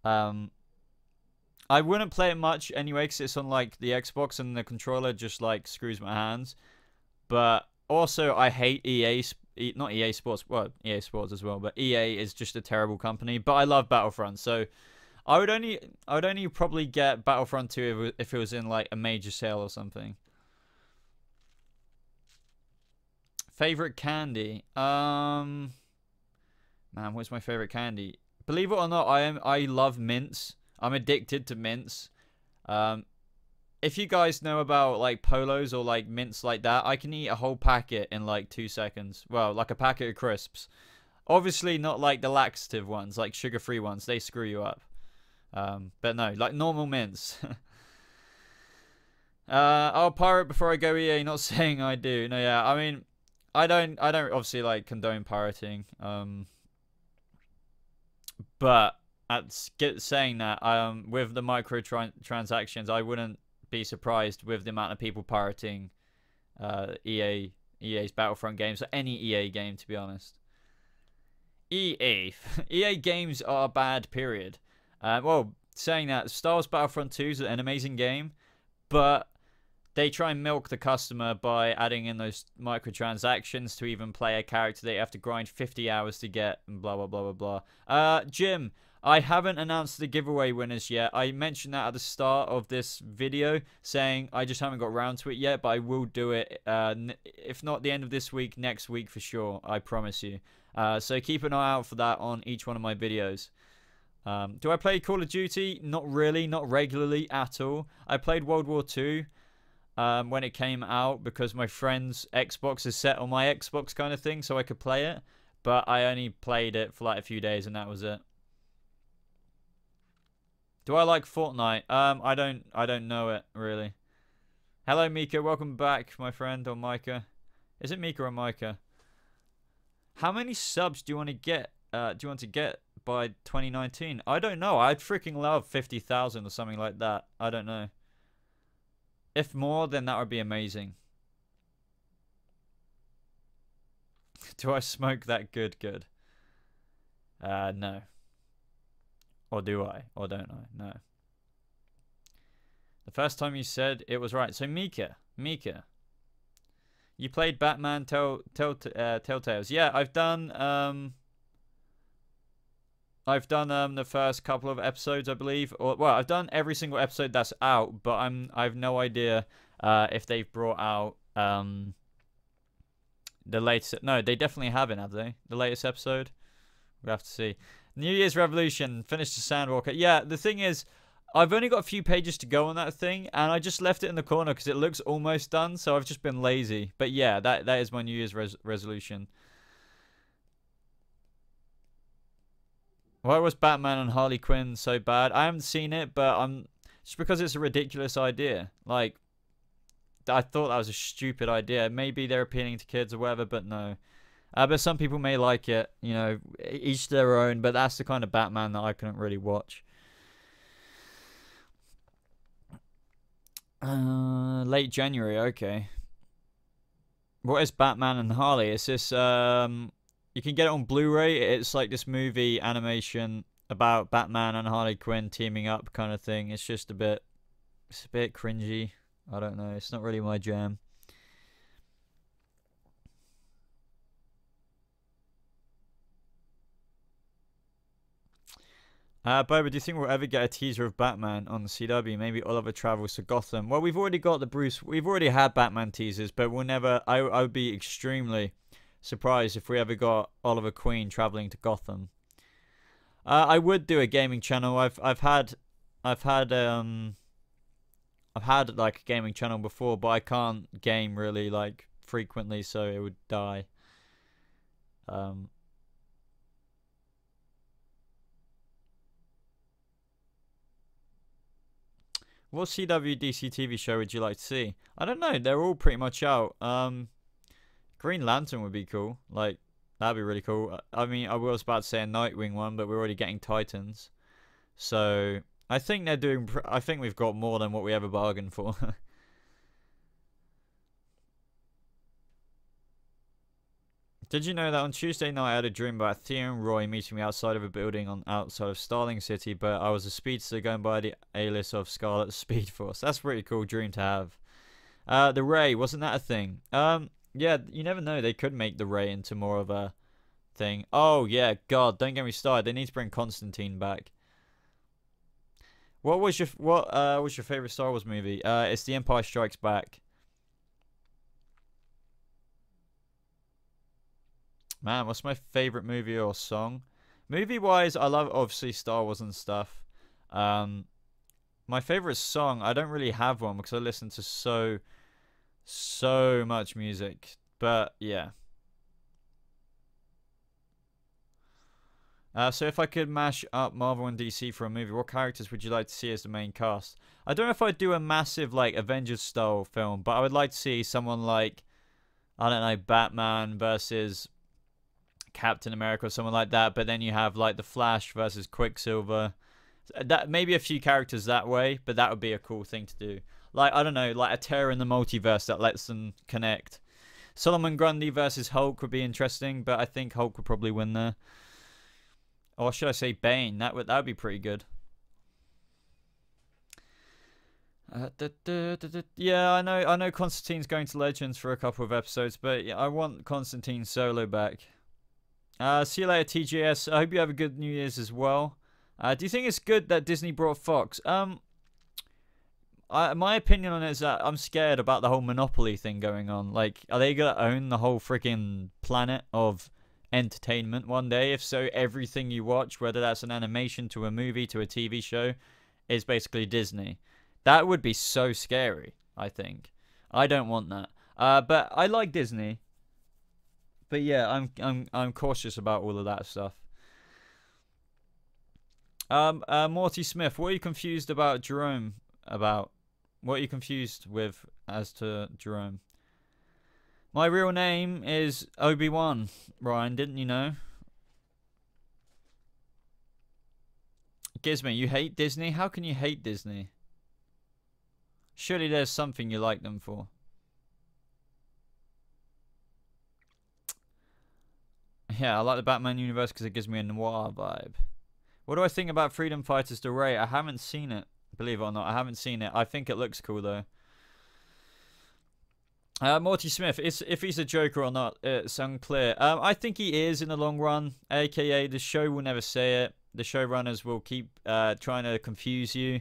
I wouldn't play it much anyway because it's on like the Xbox and the controller just like screws my hands. But also I hate not EA Sports. Well, EA Sports as well, but EA is just a terrible company. But I love Battlefront, so I would only probably get Battlefront 2 if it was in like a major sale or something. Favorite candy? Man, what's my favorite candy? Believe it or not, I love mints. I'm addicted to mints. If you guys know about like polos or like mints like that, I can eat a whole packet in like 2 seconds. Well, like a packet of crisps. Obviously not like the laxative ones, like sugar-free ones. They screw you up. But no, like normal mints. I'll pirate before I go EA, not saying I do. No, yeah, I mean, I don't obviously like condone pirating. But saying that, with the transactions, I wouldn't be surprised with the amount of people pirating EA's Battlefront games, or any EA game, to be honest. EA games are bad, period. Well, saying that, Star Wars Battlefront 2 is an amazing game, but they try and milk the customer by adding in those microtransactions to even play a character that you have to grind 50 hours to get, and blah, blah, blah, blah, blah. Jim, I haven't announced the giveaway winners yet. I mentioned that at the start of this video, saying I just haven't got around to it yet, but I will do it, if not the end of this week, next week for sure, I promise you. So keep an eye out for that on each one of my videos. Do I play Call of Duty? Not really, not regularly at all. I played World War II when it came out because my friend's Xbox is set on my Xbox kind of thing, so I could play it. But I only played it for like a few days and that was it. Do I like Fortnite? I don't know it really. Hello Mika, welcome back, my friend, or Micah. Is it Mika or Micah? How many subs do you want to get? By 2019? I don't know. I'd freaking love 50,000 or something like that. I don't know. If more, then that would be amazing. Do I smoke that good? No. Or do I? Or don't I? No. The first time you said it was right. So Mika. You played Batman Telltales. Yeah, I've done I've done the first couple of episodes, I believe. Or well, I've done every single episode that's out, but I've no idea if they've brought out the latest. No, they definitely haven't, have they? The latest episode. We'll have to see. New Year's Revolution. Finished the Sandwalker. Yeah, the thing is, I've only got a few pages to go on that thing, and I just left it in the corner because it looks almost done, so I've just been lazy. But yeah, that is my New Year's resolution. Why was Batman and Harley Quinn so bad? I haven't seen it, but just because it's a ridiculous idea. Like, I thought that was a stupid idea. Maybe they're appealing to kids or whatever, but no. But some people may like it, you know, each their own, but that's the kind of Batman that I couldn't really watch. Late January, okay. What is Batman and Harley? It's this, you can get it on Blu-ray. It's like this movie animation about Batman and Harley Quinn teaming up kind of thing. It's just it's a bit cringy. I don't know. It's not really my jam. Boba, do you think we'll ever get a teaser of Batman on the CW? Maybe Oliver travels to Gotham. Well, we've already got we've already had Batman teasers, but we'll never. I would be extremely surprised if we ever got Oliver Queen traveling to Gotham. I would do a gaming channel. I've had like a gaming channel before, but I can't game really like frequently, so it would die. What CW DC TV show would you like to see? I don't know. They're all pretty much out. Green Lantern would be cool. Like, that'd be really cool. I mean, I was about to say a Nightwing one, but we're already getting Titans. So, I think they're doing... I think we've got more than what we ever bargained for. Did you know that on Tuesday night I had a dream about Theo and Roy meeting me outside of a building outside of Starling City, but I was a speedster going by the alias of Scarlet Speed Force. That's a pretty cool dream to have. The Ray, wasn't that a thing? Yeah, you never know. They could make the Ray into more of a thing. Oh, yeah, God, don't get me started. They need to bring Constantine back. What was your favorite Star Wars movie? It's The Empire Strikes Back. Man, what's my favorite movie or song? Movie-wise, I love, obviously, Star Wars and stuff. My favorite song, I don't really have one because I listen to so much music. But, yeah. So if I could mash up Marvel and DC for a movie, what characters would you like to see as the main cast? I don't know if I'd do a massive, like, Avengers-style film, but I would like to see someone like, I don't know, Batman versus Captain America or someone like that, but then you have like the Flash versus Quicksilver. That maybe a few characters that way, but that would be a cool thing to do. Like, I don't know, like a tear in the multiverse that lets them connect. Solomon Grundy versus Hulk would be interesting, but I think Hulk would probably win there. Or should I say Bane? That would be pretty good. Yeah, I know Constantine's going to Legends for a couple of episodes, but yeah, I want Constantine solo back. See you later, TGS. I hope you have a good New Year's as well. Do you think it's good that Disney brought Fox? My opinion on it is that I'm scared about the whole monopoly thing going on. Like, are they gonna own the whole freaking planet of entertainment one day? If so, everything you watch, whether that's an animation to a movie to a TV show, is basically Disney. That would be so scary, I think. I don't want that. But I like Disney. But yeah, I'm cautious about all of that stuff. Morty Smith, what are you confused about Jerome about? What are you confused with as to Jerome? My real name is Obi-Wan, Ryan, didn't you know? Gizmo, you hate Disney? How can you hate Disney? Surely there's something you like them for. Yeah, I like the Batman universe because it gives me a noir vibe. What do I think about Freedom Fighters to Ray? I haven't seen it. Believe it or not, I haven't seen it. I think it looks cool, though. Morty Smith, if he's a Joker or not, it's unclear. I think he is in the long run, a.k.a. the show will never say it. the showrunners will keep trying to confuse you.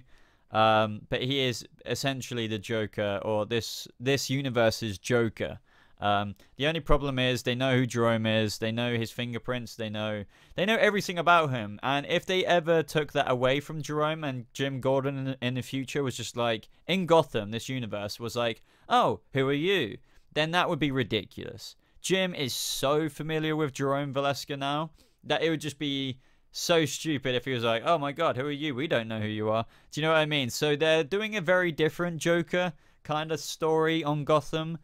But he is essentially the Joker, or this universe's Joker. The only problem is they know who Jerome is, they know his fingerprints, they know everything about him. And if they ever took that away from Jerome and Jim Gordon in the future was just like, in Gotham, this universe was like, oh, who are you? Then that would be ridiculous. Jim is so familiar with Jerome Valeska now that it would just be so stupid if he was like, oh my god, who are you? We don't know who you are. Do you know what I mean? So they're doing a very different Joker kind of story on Gotham.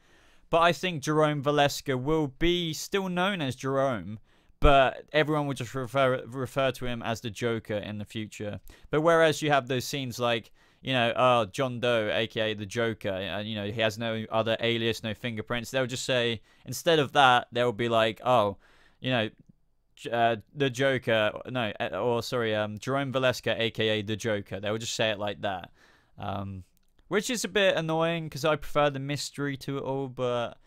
But I think Jerome Valeska will be still known as Jerome, but everyone will just refer to him as the Joker in the future. But whereas you have those scenes like, you know, John Doe, aka the Joker, and you know, he has no other alias, no fingerprints. They'll just say, instead of that, they'll be like, oh, you know, the Joker, no, or sorry, Jerome Valeska, aka the Joker. They'll just say it like that. Which is a bit annoying because I prefer the mystery to it all, but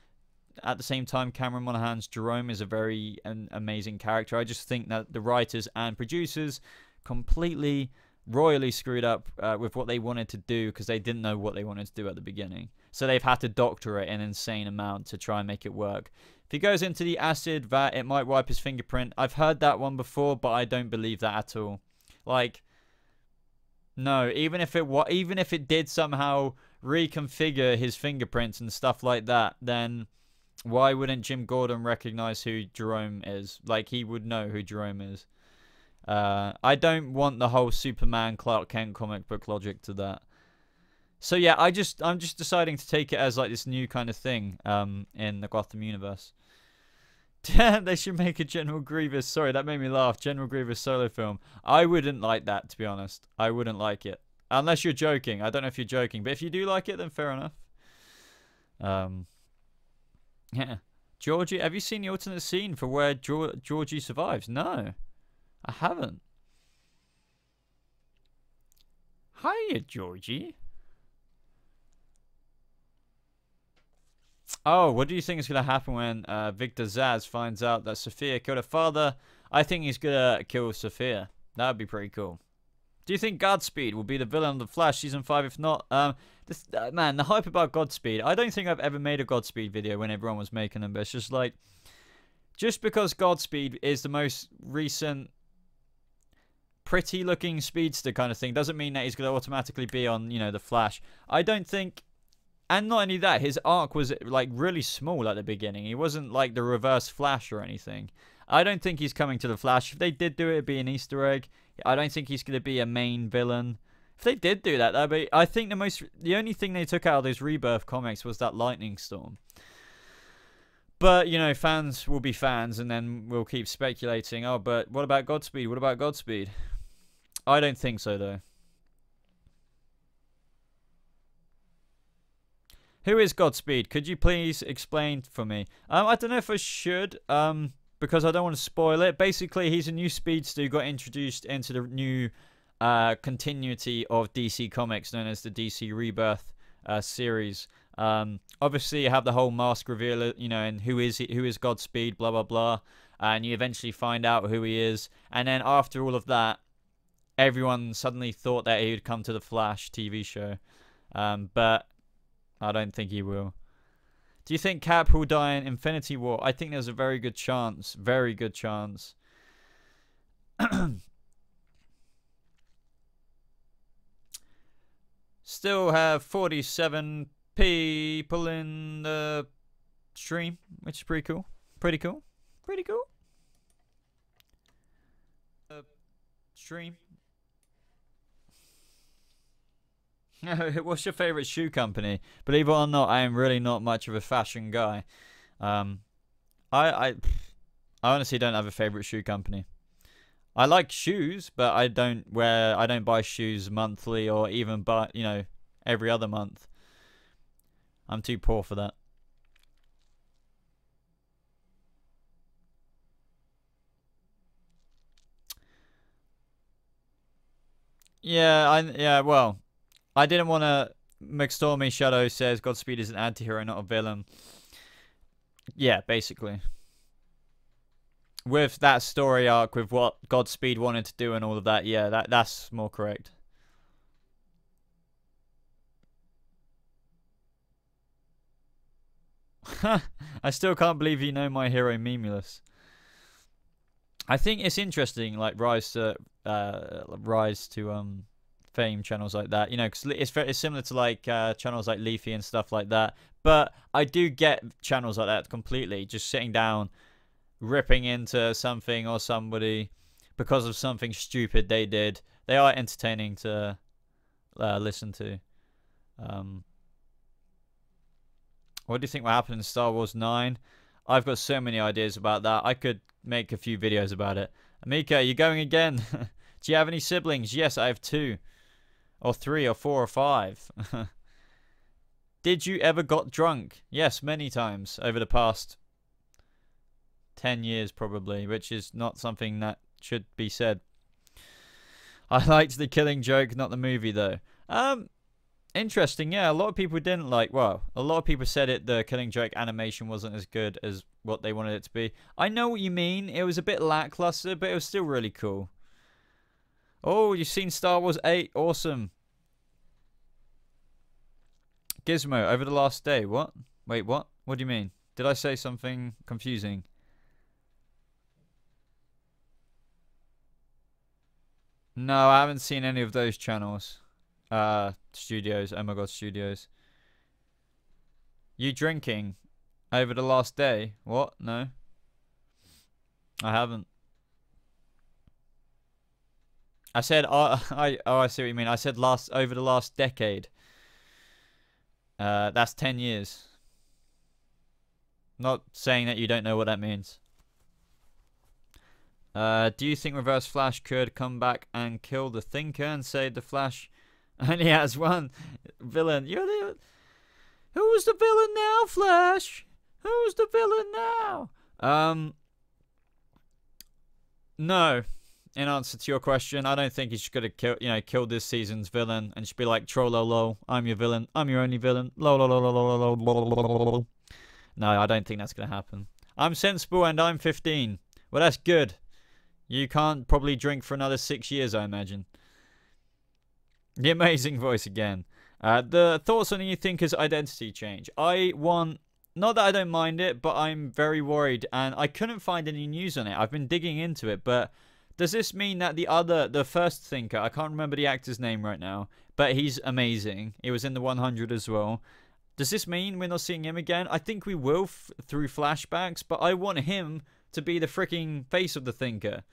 at the same time, Cameron Monaghan's Jerome is a very amazing character. I just think that the writers and producers completely, royally screwed up with what they wanted to do because they didn't know what they wanted to do at the beginning. So they've had to doctor it an insane amount to try and make it work. If he goes into the acid vat, it might wipe his fingerprint. I've heard that one before, but I don't believe that at all. Like, no, even if it did somehow reconfigure his fingerprints and stuff like that, then why wouldn't Jim Gordon recognize who Jerome is? Like, he would know who Jerome is. I don't want the whole Superman Clark Kent comic book logic to that. So yeah, I'm just deciding to take it as like this new kind of thing in the Gotham universe. They should make a General Grievous. Sorry, that made me laugh. General Grievous solo film. I wouldn't like that, to be honest. I wouldn't like it. Unless you're joking. I don't know if you're joking. But if you do like it, then fair enough. Yeah. Georgie, have you seen the alternate scene for where Georgie survives? No. I haven't. Hiya, Georgie. Oh, what do you think is going to happen when Victor Zsasz finds out that Sophia killed her father? I think he's going to kill Sophia. That would be pretty cool. Do you think Godspeed will be the villain of The Flash Season 5? If not, man, the hype about Godspeed. I don't think I've ever made a Godspeed video when everyone was making them. But it's just like, just because Godspeed is the most recent pretty looking speedster kind of thing doesn't mean that he's going to automatically be on, you know, The Flash. I don't think... And not only that, his arc was like really small at the beginning. He wasn't like the Reverse Flash or anything. I don't think he's coming to the Flash. If they did do it, it'd be an Easter egg. I don't think he's going to be a main villain. If they did do that, that'd be... I think the only thing they took out of those Rebirth comics was that lightning storm. But, you know, fans will be fans, and then we'll keep speculating. Oh, but what about Godspeed? What about Godspeed? I don't think so, though. Who is Godspeed? Could you please explain for me? I don't know if I should, because I don't want to spoil it. Basically, he's a new speedster who got introduced into the new continuity of DC Comics, known as the DC Rebirth series. Obviously, you have the whole mask reveal, you know, and who is Godspeed, blah, blah, blah. And you eventually find out who he is. And then after all of that, everyone suddenly thought that he would come to the Flash TV show. But I don't think he will. Do you think Cap will die in Infinity War? I think there's a very good chance. Very good chance. Still have 47 people in the stream, which is pretty cool. Pretty cool. Pretty cool. Stream. What's your favorite shoe company? Believe it or not, I am really not much of a fashion guy. I honestly don't have a favorite shoe company. I like shoes, but I don't buy shoes monthly or even buy, you know, every other month. I'm too poor for that. Yeah, well, I didn't want to... McStormy Shadow says Godspeed is an anti-hero, not a villain. Yeah, basically. with that story arc, with what Godspeed wanted to do and all of that, yeah, that's more correct. I still can't believe you know My Hero Memeless. I think it's interesting, like rise to fame channels like that, you know, because it's similar to like channels like Leafy and stuff like that. But I do get channels like that completely, just sitting down, ripping into something or somebody because of something stupid they did. They are entertaining to listen to. What do you think will happen in Star Wars 9? I've got so many ideas about that. I could make a few videos about it. Amika, you going again? Do you have any siblings? Yes, I have 2. Or 3 or 4 or 5. Did you ever got drunk? Yes, many times over the past 10 years probably, which is not something that should be said. I liked The Killing Joke, not the movie though. Interesting, yeah. A lot of people didn't like. Well, a lot of people said the Killing Joke animation wasn't as good as what they wanted it to be. I know what you mean. It was a bit lackluster, but it was still really cool. Oh, you've seen Star Wars 8? Awesome. Gizmo, over the last day. What? Wait, what? What do you mean? Did I say something confusing? No, I haven't seen any of those channels. Studios. Oh my god, studios. You drinking over the last day? What? No. I haven't. I said, I see what you mean. I said over the last decade. That's 10 years. Not saying that you don't know what that means. Do you think Reverse Flash could come back and kill the Thinker and save the Flash only has one villain? Who's the villain now, Flash? Who's the villain now? No. In answer to your question, I don't think he's gonna kill this season's villain and just be like, trollolo, I'm your villain, I'm your only villain. No, I don't think that's gonna happen. I'm sensible and I'm 15. Well, that's good. You can't probably drink for another 6 years, I imagine. The amazing voice again. The thoughts on you Thinker's identity change. Not that I don't mind it, but I'm very worried, and I couldn't find any news on it. I've been digging into it, but does this mean that the first Thinker, I can't remember the actor's name right now, but he's amazing. He was in the 100 as well. Does this mean we're not seeing him again? I think we will through flashbacks, but I want him to be the freaking face of the Thinker.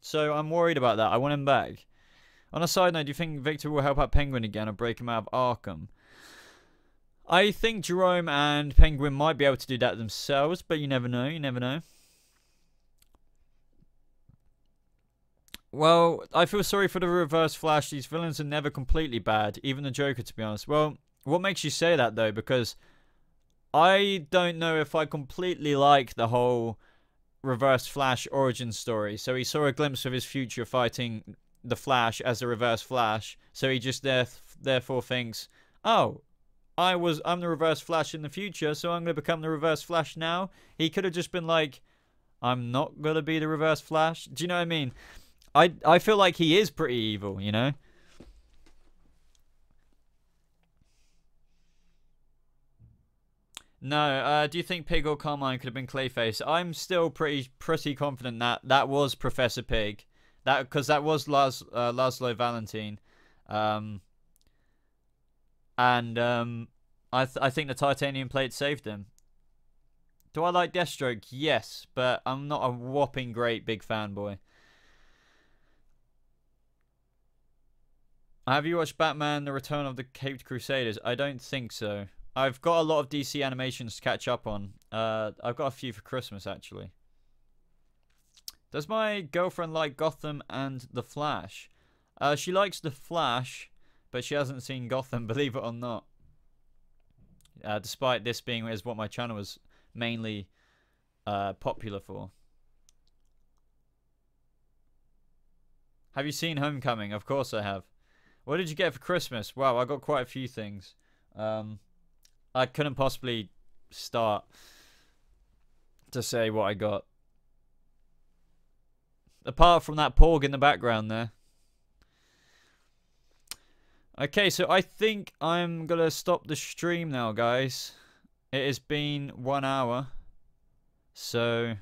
So I'm worried about that. I want him back. On a side note, do you think Victor will help out Penguin again or break him out of Arkham? I think Jerome and Penguin might be able to do that themselves, but you never know. You never know. Well, I feel sorry for the Reverse Flash. These villains are never completely bad, even the Joker, to be honest. Well, what makes you say that, though? Because I don't know if I completely like the whole Reverse Flash origin story. So he saw a glimpse of his future fighting the Flash as a Reverse Flash. So he just therefore thinks, oh, I'm the Reverse Flash in the future, so I'm going to become the Reverse Flash now. He could have just been like, I'm not going to be the Reverse Flash. Do you know what I mean? I feel like he is pretty evil, you know? No, do you think Pig or Carmine could have been Clayface? I'm still pretty confident that that was Professor Pig. Because that was Laszlo Valentine. I think the titanium plate saved him. Do I like Deathstroke? Yes, but I'm not a whopping great big fanboy. Have you watched Batman: The Return of the Caped Crusaders? I don't think so. I've got a lot of DC animations to catch up on. I've got a few for Christmas, actually. Does my girlfriend like Gotham and The Flash? She likes The Flash, but she hasn't seen Gotham, believe it or not. Despite this being what my channel was mainly popular for. Have you seen Homecoming? Of course I have. What did you get for Christmas? Wow, I got quite a few things. I couldn't possibly start to say what I got. Apart from that porg in the background there. Okay, so I think I'm going to stop the stream now, guys. It has been 1 hour. So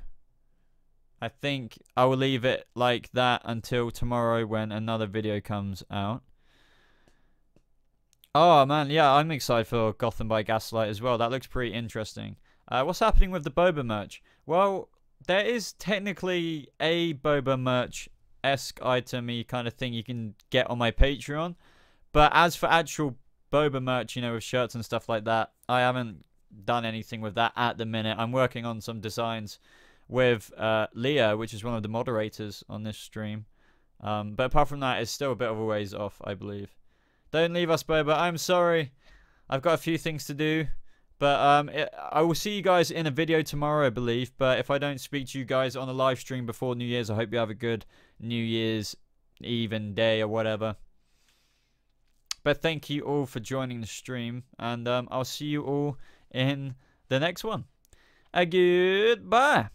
I think I will leave it like that until tomorrow when another video comes out. Oh, man, yeah, I'm excited for Gotham by Gaslight as well. That looks pretty interesting. What's happening with the Boba merch? Well, there is technically a Boba merch-esque item-y kind of thing you can get on my Patreon. But as for actual Boba merch, you know, with shirts and stuff like that, I haven't done anything with that at the minute. I'm working on some designs with Leah, which is one of the moderators on this stream. But apart from that, it's still a bit of a ways off, I believe. Don't leave us, Boba. I'm sorry. I've got a few things to do. But I will see you guys in a video tomorrow, I believe. But if I don't speak to you guys on a live stream before New Year's, I hope you have a good New Year's Eve and day or whatever. But thank you all for joining the stream, and I'll see you all in the next one. Goodbye.